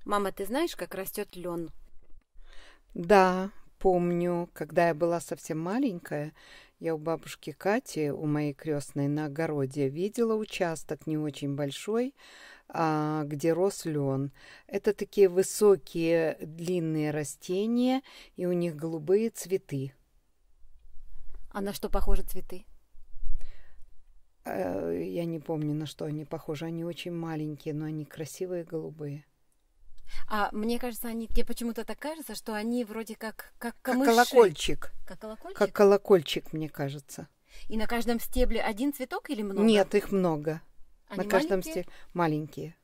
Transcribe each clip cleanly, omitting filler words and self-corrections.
Мама, ты знаешь, как растет лен? Да, помню, когда я была совсем маленькая, я у бабушки Кати, у моей крестной на огороде, видела участок не очень большой, где рос лен. Это такие высокие длинные растения, и у них голубые цветы. А на что похожи цветы? Я не помню, на что они похожи. Они очень маленькие, но они красивые голубые. А мне кажется, мне почему-то так кажется, что они вроде как Как камыши. колокольчик. Как Как колокольчик? колокольчик, мне кажется. И на каждом стебле один цветок или много? Нет, их много. На Они каждом маленькие? маленькие.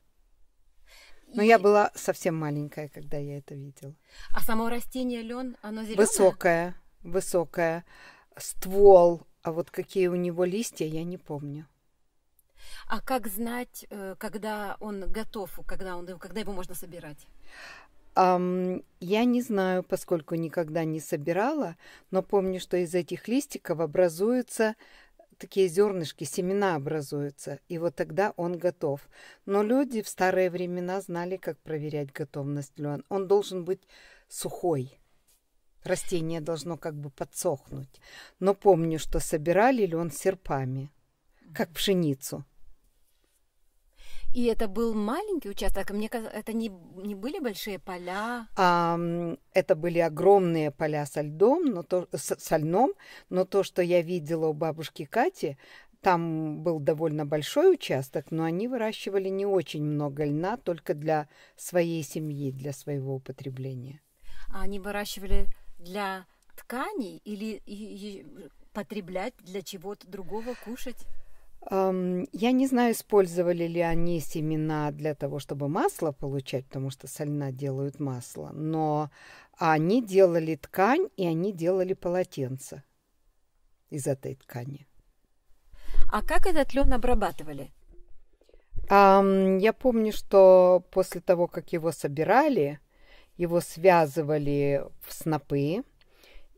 Но я И... была совсем маленькая, когда я это видела. А само растение лен, оно зеленое? Высокая, высокая. Ствол. А вот какие у него листья, я не помню. А как знать, когда он готов, когда его можно собирать? Я не знаю, поскольку никогда не собирала, но помню, что из этих листиков образуются такие зернышки, семена образуются, и вот тогда он готов. Но люди в старые времена знали, как проверять готовность лен. Он должен быть сухой. Растение должно как бы подсохнуть. Но помню, что собирали лен серпами, как пшеницу. И это был маленький участок, мне кажется, это не были большие поля. Это были огромные поля со льдом, со льном, но то, что я видела у бабушки Кати, там был довольно большой участок, но они выращивали не очень много льна, только для своей семьи, для своего употребления. А они выращивали для тканей или потреблять для чего-то другого, кушать? Я не знаю, использовали ли они семена для того, чтобы масло получать, потому что со льна делают масло, но они делали ткань, и они делали полотенца из этой ткани. А как этот лен обрабатывали? Я помню, что после того, как его собирали, его связывали в снопы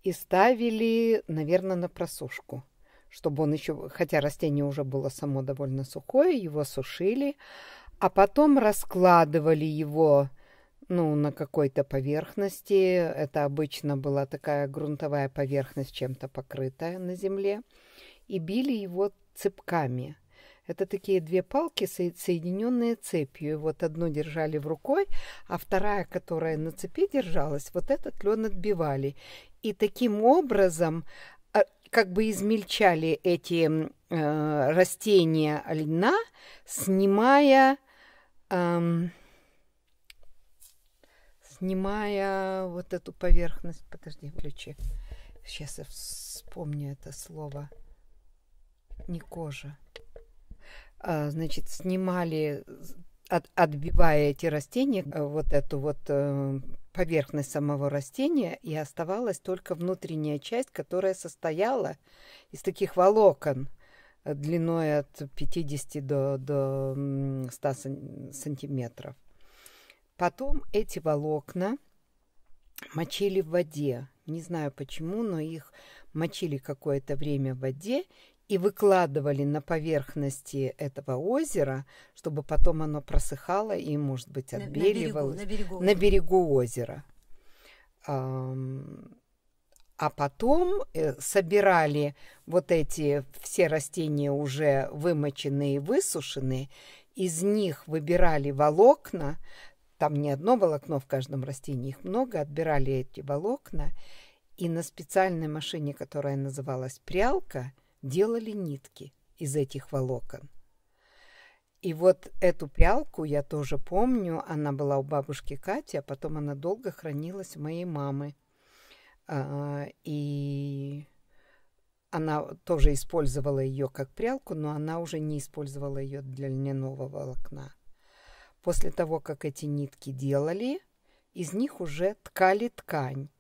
и ставили, наверное, на просушку, чтобы он еще, хотя растение уже было само довольно сухое, его сушили, а потом раскладывали его, на какой-то поверхности. Это обычно была такая грунтовая поверхность, чем-то покрытая на земле, и били его цепками. Это такие две палки, соединенные цепью. И вот одну держали в рукой, а вторая, которая на цепи держалась, вот этот лен отбивали. И таким образом как бы измельчали эти растения льна, снимая вот эту поверхность. Подожди, включи. Сейчас я вспомню это слово. Не кожа. Значит, снимали, отбивая эти растения, вот эту вот поверхность самого растения, и оставалась только внутренняя часть, которая состояла из таких волокон длиной от 50 до 100 сантиметров. Потом эти волокна мочили в воде. Не знаю почему, но их мочили какое-то время в воде и выкладывали на поверхности этого озера, чтобы потом оно просыхало и, может быть, отбеливалось на берегу озера. А потом собирали вот эти все растения уже вымоченные и высушенные, из них выбирали волокна, там не одно волокно в каждом растении, их много, отбирали эти волокна, и на специальной машине, которая называлась прялка, делали нитки из этих волокон. И вот эту прялку я тоже помню, она была у бабушки Кати, а потом она долго хранилась у моей мамы. И она тоже использовала ее как прялку, но она уже не использовала ее для льняного волокна. После того, как эти нитки делали, из них уже ткали ткань.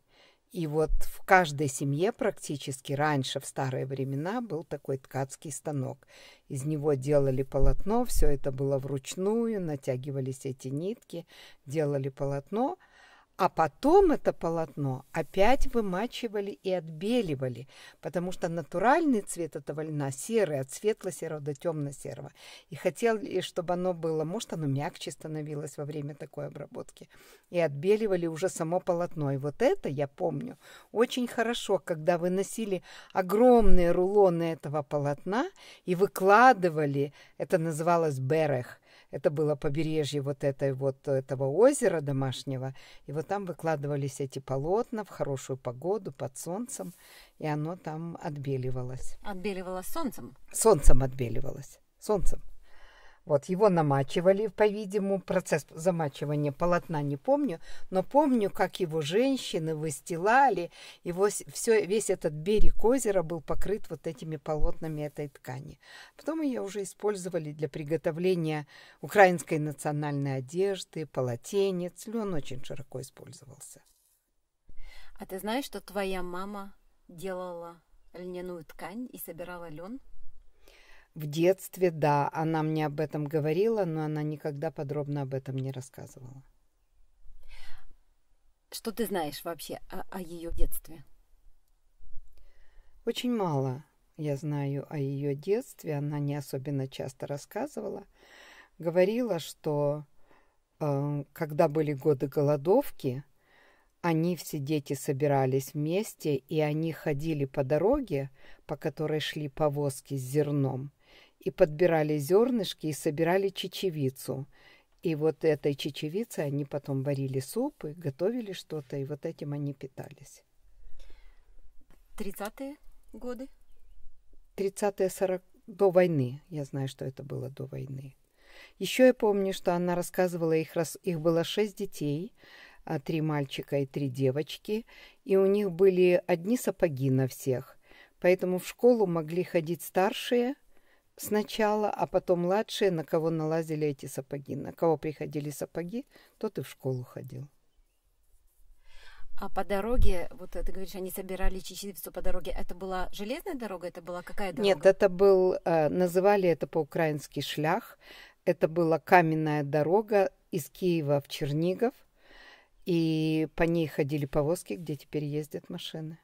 И вот в каждой семье практически раньше, в старые времена, был такой ткацкий станок. Из него делали полотно, все это было вручную, натягивались эти нитки, делали полотно, А потом это полотно опять вымачивали и отбеливали, потому что натуральный цвет этого льна серый, от светло-серого до темно-серого. И хотели, чтобы оно было, может, оно мягче становилось во время такой обработки. И отбеливали уже само полотно. И вот это, я помню, очень хорошо, когда выносили огромные рулоны этого полотна и выкладывали, это называлось берег. Это было побережье этого озера домашнего. И вот там выкладывались эти полотна в хорошую погоду, под солнцем. И оно там отбеливалось. Отбеливалось солнцем? Солнцем отбеливалось. Солнцем. Вот его намачивали, по-видимому, процесс замачивания полотна не помню, но помню, как его женщины выстилали, весь этот берег озера был покрыт вот этими полотнами этой ткани. Потом ее уже использовали для приготовления украинской национальной одежды, полотенец. Лен очень широко использовался. А ты знаешь, что твоя мама делала льняную ткань и собирала лен? В детстве, да, она мне об этом говорила, но она никогда подробно об этом не рассказывала. Что ты знаешь вообще о ее детстве? Очень мало я знаю о ее детстве. Она не особенно часто рассказывала. Говорила, что когда были годы голодовки, они все дети собирались вместе, и они ходили по дороге, по которой шли повозки с зерном, и подбирали зернышки и собирали чечевицу. И вот этой чечевицей они потом варили суп и готовили что-то, и вот этим они питались. 30-е годы? 30-е, 40 до войны. Я знаю, что это было до войны. Еще я помню, что она рассказывала, их было 6 детей, 3 мальчика и 3 девочки, и у них были одни сапоги на всех. Поэтому в школу могли ходить старшие сначала, а потом младшие, на кого налазили эти сапоги. На кого приходили сапоги, тот и в школу ходил. А по дороге, вот ты говоришь, они собирали чечевицу по дороге, это была железная дорога, это была какая дорога? Нет, это был, называли это по-украински шлях. Это была каменная дорога из Киева в Чернигов, и по ней ходили повозки, где теперь ездят машины.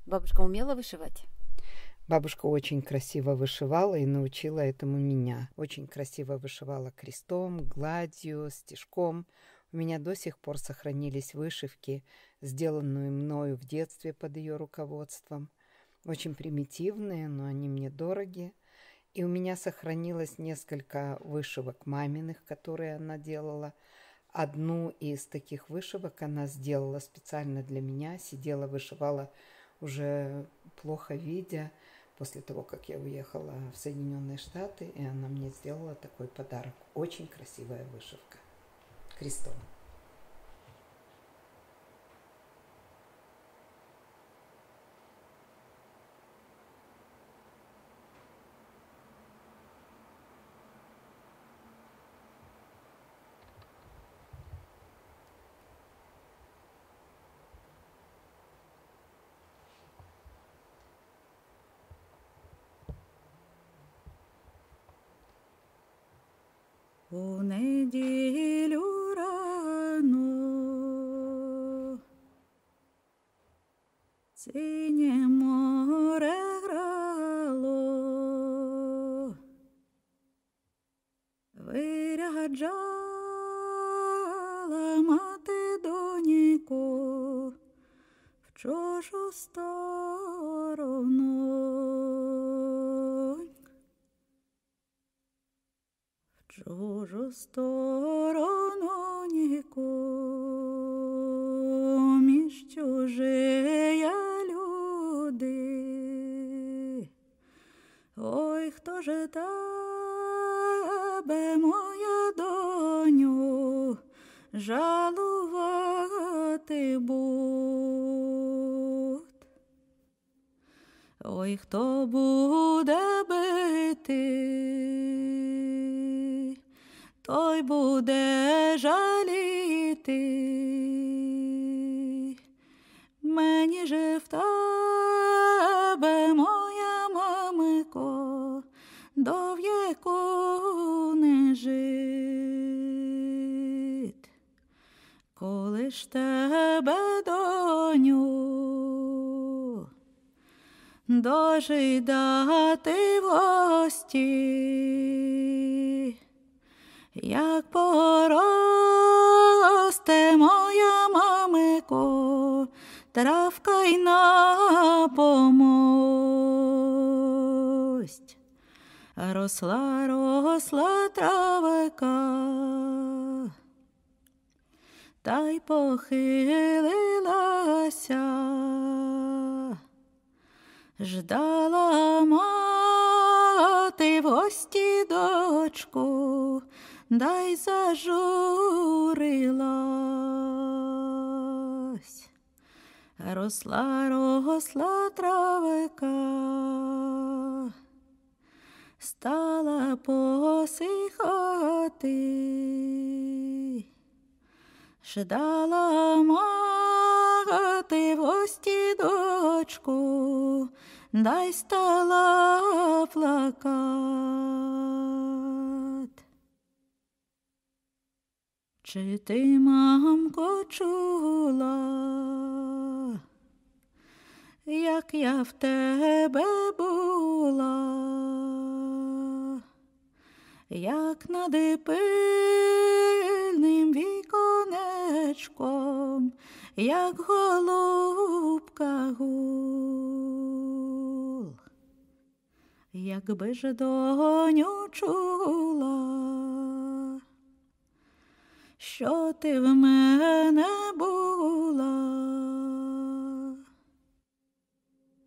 Бабушка умела вышивать? Бабушка очень красиво вышивала и научила этому меня. Очень красиво вышивала крестом, гладью, стежком. У меня до сих пор сохранились вышивки, сделанные мною в детстве под ее руководством. Очень примитивные, но они мне дороги. И у меня сохранилось несколько вышивок маминых, которые она делала. Одну из таких вышивок она сделала специально для меня. Сидела, вышивала уже плохо видя, после того, как я уехала в Соединенные Штаты, и она мне сделала такой подарок. Очень красивая вышивка крестом. У неділю рано синє море грало, виряджала мати доньку в чужу сторону. Чужу сторононьку між чужие люди. Ой, хто же тебе, моя доню, жалувати буд? Ой, хто буде бити, той буде жаліти. Мені же в тебе, моя мамико, до віку не жить. лиш тебе, доню, дожидати в гості, як поросте моя мамико, травка й на помость. Росла, росла травика, та й похилилася. Ждала мати в гості дочку, да й зажурилась. Росла, росла травика, стала посихати. Ждала мати в гості дочку, да й стала плакать. Чи ти, мамко, чула, як я в тебе була, як над пильним віконечком, як голубка гул. Якби ж, доню, чула, що ти в мене була,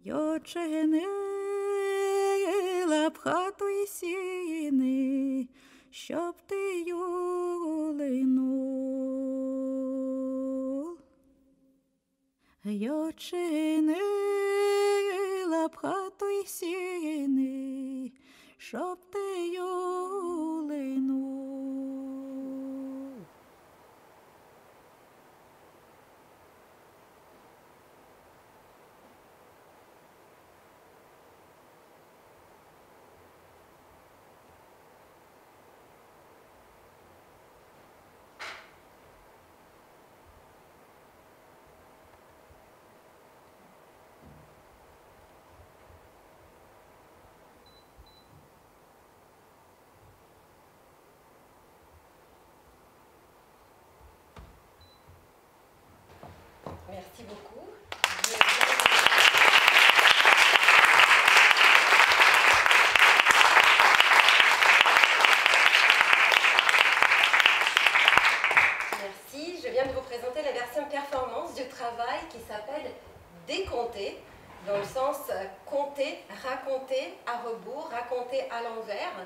й очинила б хату й сіни, щоб ти юлинув. Й очинила б хату й сіни, щоб ти юлинув. Merci beaucoup. Merci. Je viens de vous présenter la version performance du travail qui s'appelle décompter, dans le sens compter, raconter à rebours, raconter à l'envers.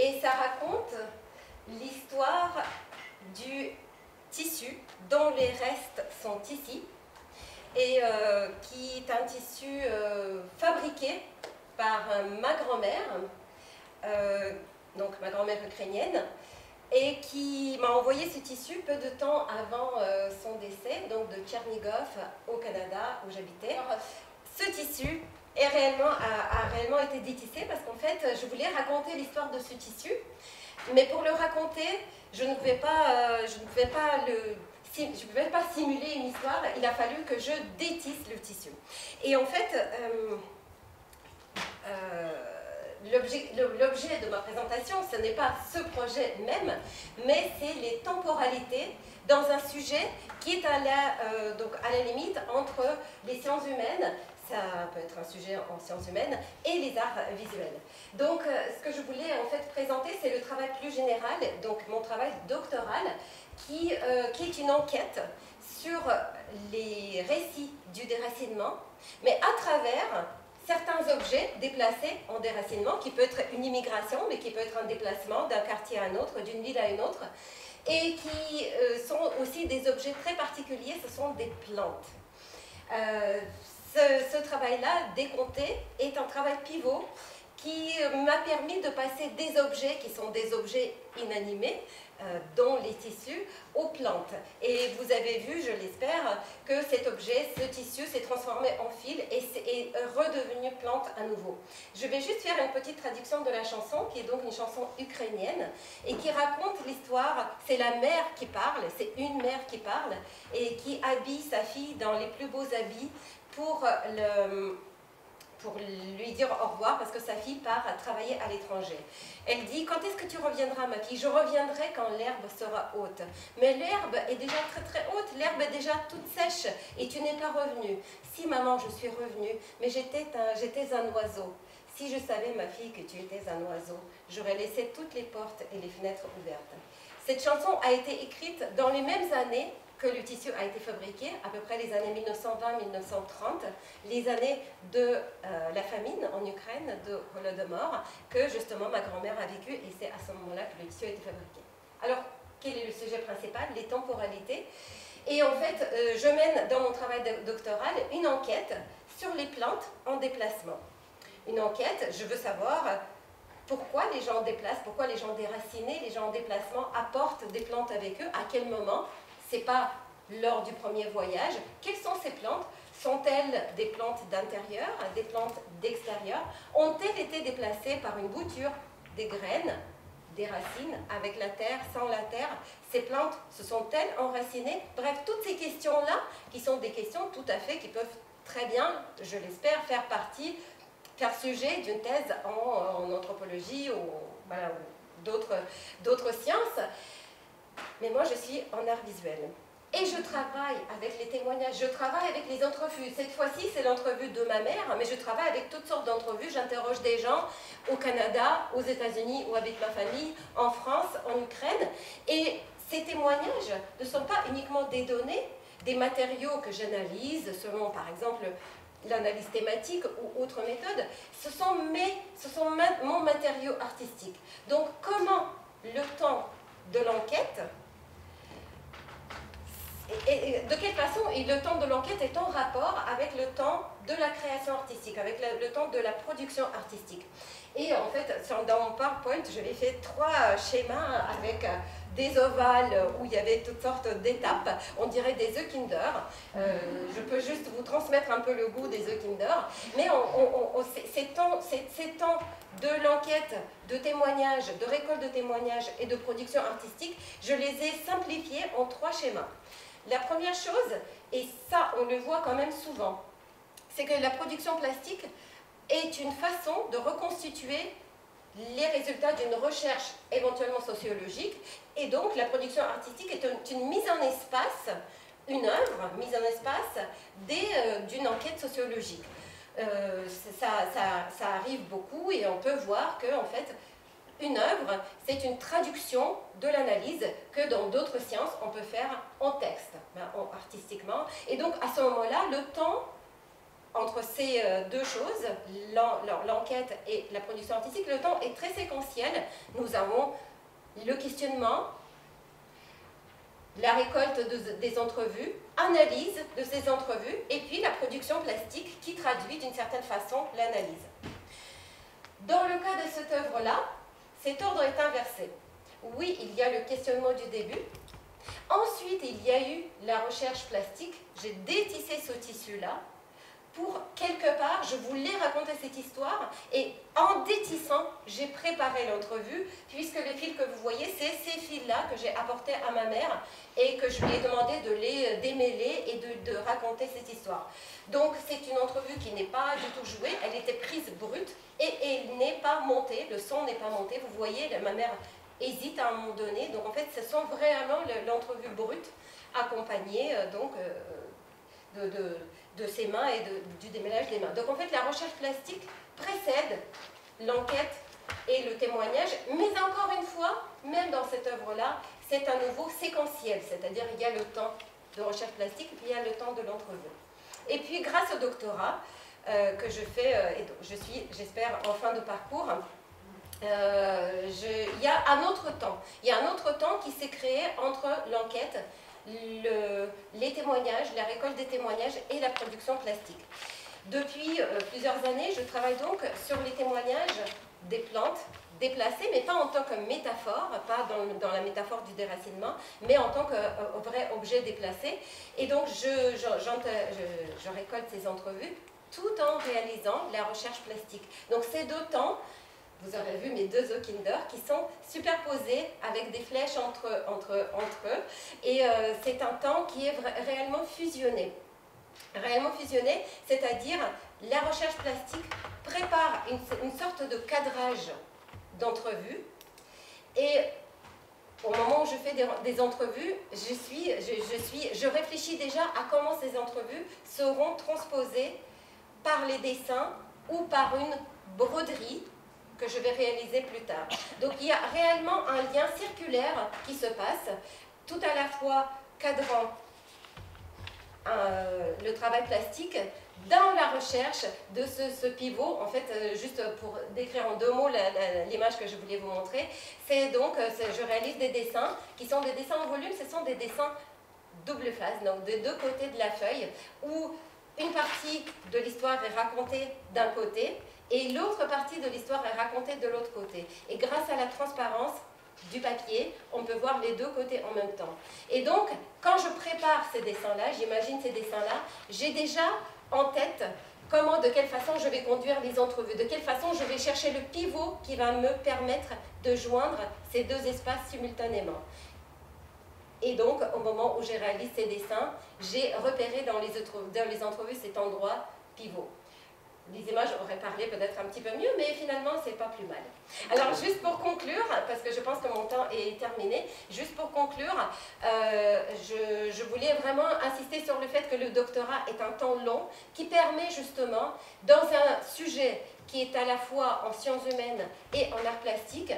Et ça raconte l'histoire du tissu dont les restes sont ici et qui est un tissu fabriqué par ma grand-mère, donc ma grand-mère ukrainienne, et qui m'a envoyé ce tissu peu de temps avant son décès, donc de Tchernigov au Canada où j'habitais. Ce tissu a réellement été détissé parce qu'en fait je voulais raconter l'histoire de ce tissu, mais pour le raconter je ne pouvais pas simuler une histoire, il a fallu que je détisse le tissu. Et en fait, l'objet de ma présentation, ce n'est pas ce projet même, mais c'est les temporalités dans un sujet qui est à la limite entre les sciences humaines, ça peut être un sujet en sciences humaines, et les arts visuels. Donc ce que je voulais en fait présenter, c'est le travail plus général, donc mon travail doctoral, qui est une enquête sur les récits du déracinement, mais à travers certains objets déplacés en déracinement, qui peut être une immigration, mais qui peut être un déplacement d'un quartier à un autre, d'une ville à une autre, et qui sont aussi des objets très particuliers, ce sont des plantes. Ce travail-là, décompté, est un travail pivot qui m'a permis de passer des objets qui sont des objets inanimés, dont les tissus, aux plantes. Et vous avez vu, je l'espère, que cet objet, ce tissu s'est transformé en fil et est redevenu plante à nouveau. Je vais juste faire une petite traduction de la chanson, qui est donc une chanson ukrainienne, et qui raconte l'histoire, c'est la mère qui parle, c'est une mère qui parle, et qui habille sa fille dans les plus beaux habits pour lui dire au revoir parce que sa fille part à travailler à l'étranger. Elle dit: quand est-ce que tu reviendras, ma fille? Je reviendrai quand l'herbe sera haute. Mais l'herbe est déjà très très haute, l'herbe est déjà toute sèche et tu n'es pas revenue. Si maman, je suis revenue, mais j'étais un oiseau. Si je savais, ma fille, que tu étais un oiseau, j'aurais laissé toutes les portes et les fenêtres ouvertes. Cette chanson a été écrite dans les mêmes années que le tissu a été fabriqué, à peu près les années 1920-1930, les années de la famine en Ukraine, de Holodomor, que justement ma grand-mère a vécu, et c'est à ce moment-là que le tissu a été fabriqué. Alors, quel est le sujet principal? Les temporalités. Et en fait, je mène dans mon travail doctoral une enquête sur les plantes en déplacement. Une enquête, je veux savoir pourquoi les gens déplacent, pourquoi les gens déracinés, les gens en déplacement apportent des plantes avec eux, à quel moment. Ce n'est pas lors du premier voyage. Quelles sont ces plantes? Sont-elles des plantes d'intérieur, des plantes d'extérieur? Ont-elles été déplacées par une bouture, des graines, des racines, avec la terre, sans la terre? Ces plantes se sont-elles enracinées? Bref, toutes ces questions-là, qui sont des questions tout à fait, qui peuvent très bien, je l'espère, faire sujet d'une thèse en anthropologie ou, voilà, ou d'autres sciences. Mais moi, je suis en art visuel. Et je travaille avec les témoignages, je travaille avec les entrevues. Cette fois-ci, c'est l'entrevue de ma mère, mais je travaille avec toutes sortes d'entrevues. J'interroge des gens au Canada, aux États-Unis ou avec ma famille, en France, en Ukraine. Et ces témoignages ne sont pas uniquement des données, des matériaux que j'analyse selon, par exemple, l'analyse thématique ou autre méthode. Ce sont mon matériau artistique. Donc, comment le temps de l'enquête, et de quelle façon le temps de l'enquête est en rapport avec le temps de la création artistique, avec le temps de la production artistique. Et en fait, dans mon PowerPoint, j'avais fait 3 schémas avec des ovales où il y avait toutes sortes d'étapes, on dirait des œufs Kinder. Je peux juste vous transmettre un peu le goût des œufs Kinder, mais ces temps de l'enquête, de témoignages, de récolte de témoignages et de production artistique, je les ai simplifiés en 3 schémas. La première chose, et ça on le voit quand même souvent, c'est que la production plastique est une façon de reconstituer les résultats d'une recherche éventuellement sociologique, et donc la production artistique est une mise en espace, une œuvre mise en espace d'une enquête sociologique. Ça arrive beaucoup, et on peut voir que en fait, une œuvre, c'est une traduction de l'analyse que dans d'autres sciences on peut faire en texte, artistiquement. Et donc à ce moment-là, le temps entre ces 2 choses, l'enquête et la production artistique, le temps est très séquentiel. Nous avons le questionnement, la récolte des entrevues, analyse de ces entrevues, et puis la production plastique qui traduit d'une certaine façon l'analyse. Dans le cas de cette œuvre-là, cet ordre est inversé. Oui, il y a le questionnement du début. Ensuite, il y a eu la recherche plastique. J'ai détissé ce tissu-là pour, quelque part, je voulais raconter cette histoire, et en détissant, j'ai préparé l'entrevue, puisque les fils que vous voyez, c'est ces fils-là que j'ai apportés à ma mère et que je lui ai demandé de les démêler et de raconter cette histoire. Donc c'est une entrevue qui n'est pas du tout jouée, elle était prise brute et elle n'est pas montée, le son n'est pas monté. Vous voyez, ma mère hésite à un moment donné, donc en fait ce sont vraiment l'entrevue brute accompagnée donc de ses mains et du démêlage des mains. Donc en fait la recherche plastique précède l'enquête et le témoignage, mais encore une fois, même dans cette œuvre-là, c'est à nouveau séquentiel, c'est-à-dire il y a le temps de recherche plastique et puis il y a le temps de l'entrevue. Et puis grâce au doctorat que je fais, et je suis, j'espère, en fin de parcours, il y a un autre temps. Il y a un autre temps qui s'est créé entre l'enquête, les témoignages, la récolte des témoignages et la production plastique. Depuis plusieurs années, je travaille donc sur les témoignages des plantes, déplacé, mais pas en tant que métaphore, pas dans la métaphore du déracinement, mais en tant que vrai objet déplacé. Et donc, je récolte ces entrevues tout en réalisant de la recherche plastique. Donc, ces deux temps, vous aurez vu mes deux Okinder qui sont superposés avec des flèches entre eux. Et c'est un temps qui est réellement fusionné. Réellement fusionné, c'est-à-dire la recherche plastique prépare une sorte de cadrage d'entrevues. Et au moment où je fais des entrevues, je réfléchis déjà à comment ces entrevues seront transposées par les dessins ou par une broderie que je vais réaliser plus tard. Donc il y a réellement un lien circulaire qui se passe, tout à la fois cadrant le travail plastique dans la recherche de ce pivot. En fait, juste pour décrire en deux mots l'image que je voulais vous montrer, c'est donc, je réalise des dessins qui sont des dessins en volume, ce sont des dessins double face, donc des deux côtés de la feuille, où une partie de l'histoire est racontée d'un côté et l'autre partie de l'histoire est racontée de l'autre côté. Et grâce à la transparence du papier, on peut voir les deux côtés en même temps. Et donc, quand je prépare ces dessins-là, j'imagine ces dessins-là, j'ai déjà en tête comment, de quelle façon je vais conduire les entrevues, de quelle façon je vais chercher le pivot qui va me permettre de joindre ces deux espaces simultanément. Et donc, au moment où je réalise ces dessins, j'ai repéré dans les entrevues cet endroit pivot. Les images auraient parlé peut-être un petit peu mieux, mais finalement, c'est pas plus mal. Alors, juste pour conclure, parce que je pense que mon temps est terminé, juste pour conclure, je voulais vraiment insister sur le fait que le doctorat est un temps long qui permet justement, dans un sujet qui est à la fois en sciences humaines et en art plastique,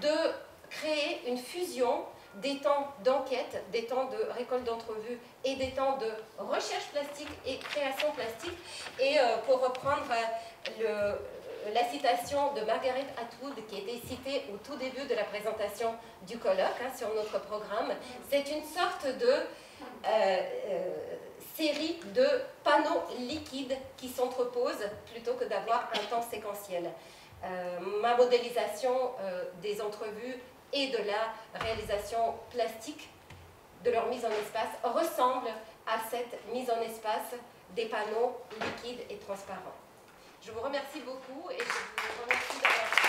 de créer une fusion des temps d'enquête, des temps de récolte d'entrevues et des temps de recherche plastique et création plastique. Et pour reprendre la citation de Margaret Atwood qui était citée au tout début de la présentation du colloque sur notre programme, c'est une sorte de série de panneaux liquides qui s'entreposent plutôt que d'avoir un temps séquentiel. Ma modélisation des entrevues et de la réalisation plastique de leur mise en espace ressemble à cette mise en espace des panneaux liquides et transparents. Je vous remercie beaucoup et je vous remercie d'avoir